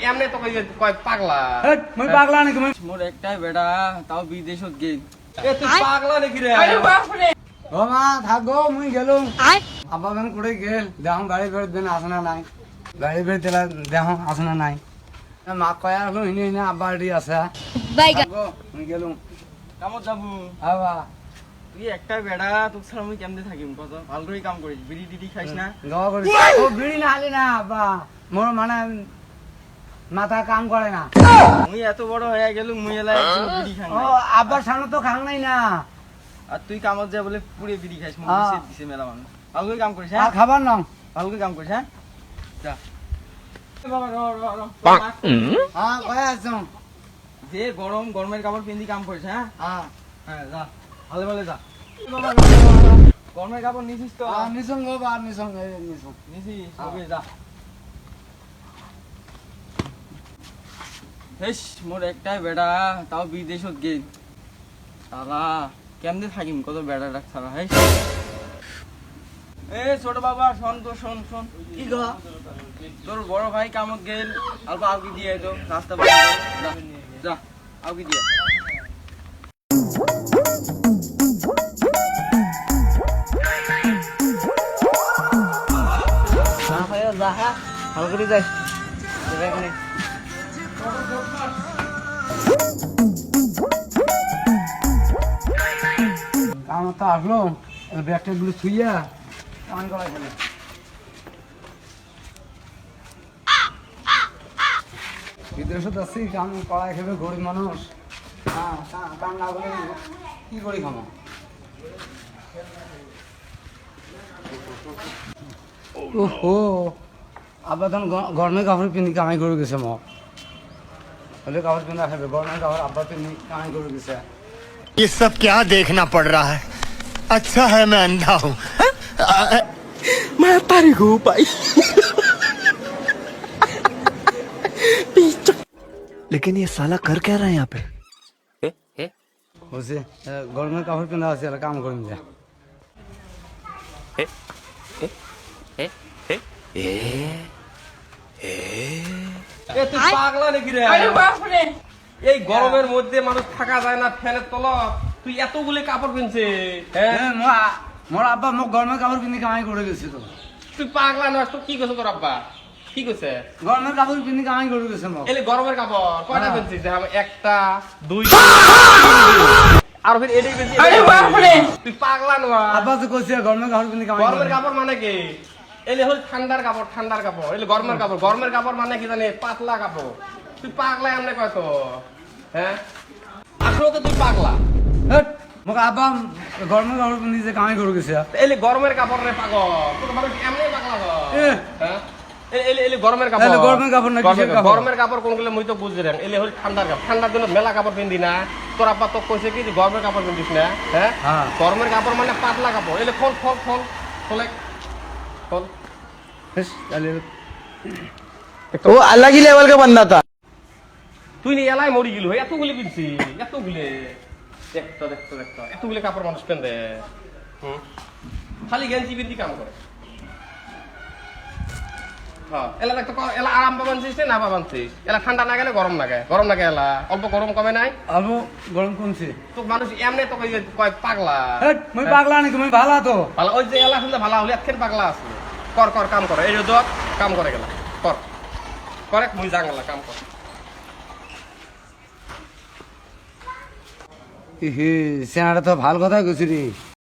এমনি তো কয় পাগলা। মই পাগলা নাকি? মোর একটাই বেটা, তাও বিদেশত গেল। এ তুই পাগলা নাকি রে? ও মা থাকো, মুই গেলুম। আব্বা বেন করে গেল, দেখো গাড়ি বের দেন আসে না নাই, গাড়ি বের দিলা দেখো আসে না নাই। মা কয়া হলো হিনে হিনে আব্বা রেডি আছে। থাকো, মুই গেলুম। কামত যাবো। আবা তুই একটাই বেটা, তোক ছাড়া মুই কেমনে থাকিম কত? ভাল করে কাম করিস, বিড়ি টিড়ি খাইস না? দোয়া করি। ও বিড়ি না হালি না আব্বা, মোর মানে মাথা কাম করে না। মুই এত বড় হয়ে গেল, মুই এলা একদিন বিড়ি খাং ও নাই। আব্বার সামনে তো খাং নাই না। আর তুই কামত যা বলে পুরে বিড়ি খাইস, মুই দিছে মেলা মানুষ। ভাল করে কাম করিস, আর হ্যাঁ? খাবার নাও। ভাল করে কাম করিস, হ্যাঁ? যা। বাবা র র র। হ্যাঁ কয়া আছো? যে গরম, গরমের কাপড় পিন্দি কাম করিস, হ্যাঁ? হ্যাঁ হ্যাঁ যা, ভালো ভালো যা। গরমের কাপড় নিছিস তো? নিসং গো বা নিসং নিসং। নিছিস, ওকে যা। হেস, মোর একটাই বেটা, তাও বিদেশত গেল। সারা কেমনে থাকিম কত বেটা ডাক সারা। হেস এ ছোট বাবা, শোন তো, শোন শোন। কি গো? তোর বড় ভাই কামত গেল, অল্প আউকি দিয়ে তো রাস্তা বন্ধ কর। যা, যা আউকি দিয়ে। না ভাই যা, হ্যাঁ ভালো করে যাস। এখানে আমার তো আসলো, ব্যাগটা গুলো ছুইয়া কামান করাই ফেলে। বিদেশত আছি, কাম করাই খেবে গরিব মানুষ। হ্যাঁ কাম না করে কি করি খামো? ওহো আব্বা তখন গরমের কাপড় পিন্ধি কামাই করে গেছে মোক। হলে কাপড় পিন্ধা খাবে, গরমের কাপড় আব্বা পিন্ধি কামাই করে গেছে। ये सब क्या देखना पड़ रहा है? अच्छा है मैं अंधा हूँ। मैं तारी हूँ भाई। लेकिन ये साला कर क्या रहा है यहाँ पे? বলছে গরমের কাপড় পিন্ধা আছে, কাম করিম যা। এ তুই পাগলা নাকি রে? এই গরমের মধ্যে মানুষ থাকা যায় না ফ্যানের তলত, তুই এতগুলি কাপড় কিনছে? হ্যাঁ মোর আব্বা মোক গরমের কাপড় পিন্ধি কামাই করে গেছে তো। তুই পাগলা নয় তো? কি করছে তোর আব্বা? কি করছে? গরমের কাপড় পিন্ধি কামাই করে গেছে মোক। এলে গরমের কাপড় কয়টা হ্যাঁ। কিনছিস? একটা, দুইটা, আর ফির এটাই কিনছিস? তুই পাগলা নয়? আব্বা তো কইছে গরমের কাপড় পিন্ধি কামাই গরমের করে। কাপড় মানে কি? এলে হল ঠান্ডার কাপড়, ঠান্ডার কাপড়। এলে গরমের কাপড়, গরমের কাপড় মানে কি জানে? পাতলা কাপড়। তুই পাগলা এমনি কয় তো? হ্যাঁ আসলে তো তুই পাগলা। হেট, মোক আব্বা গরমের কাপড় পিন্ধি যে কামাই করে গেছে। এলে গরমের কাপড় রে পাগল, তোর মানুষ এমনি পাগলা হয়। এ হ্যাঁ এলে গরমের কাপড়। এলে গরমের কাপড় না কিসের কাপড়? গরমের কাপড় কোনগুলো মুই তো বুঝি না। এলে হল ঠান্ডার কাপড়, ঠান্ডার জন্য মেলা কাপড় পিন্দি না। তোর আব্বা তো কইছে কি যে গরমের কাপড় পিন্দিস না? হ্যাঁ হ্যাঁ। গরমের কাপড় মানে পাতলা কাপড়। এলে খোল খোল খোল খোলে খোল। হেস, তাহলে वो अलग ही लेवल का बंदा था। তুই নি এলাই মরি গেল, এতগুলি পিনছি, এতগুলি। দেখতো দেখতো দেখতো এতগুলি কাপড় মানুষ পেন্দে। খালি গেঞ্জি পিন্দি কাম করে। হ্যাঁ এলা দেখতো এলা আরাম পাবানছিস না পাবানছিস? এলা ঠান্ডা না গেলে গরম লাগে, গরম লাগে এলা। অল্প গরম কমে নাই? আবু গরম কমছে। তো মানুষ এমনি তো কয় পাগলা। হেট, মই পাগলা নাকি? মই ভালা তো। ভালো ওই যে এলা শুনতে ভালো হলে এতক্ষণ পাগলা আছে। কর কর কাম করে, এই যে দোয়া কাম করে গেলা। কর করে মুই জাঙ্গলা কাম কর। হে সেনাটা তো ভাল কথা কইছি রে।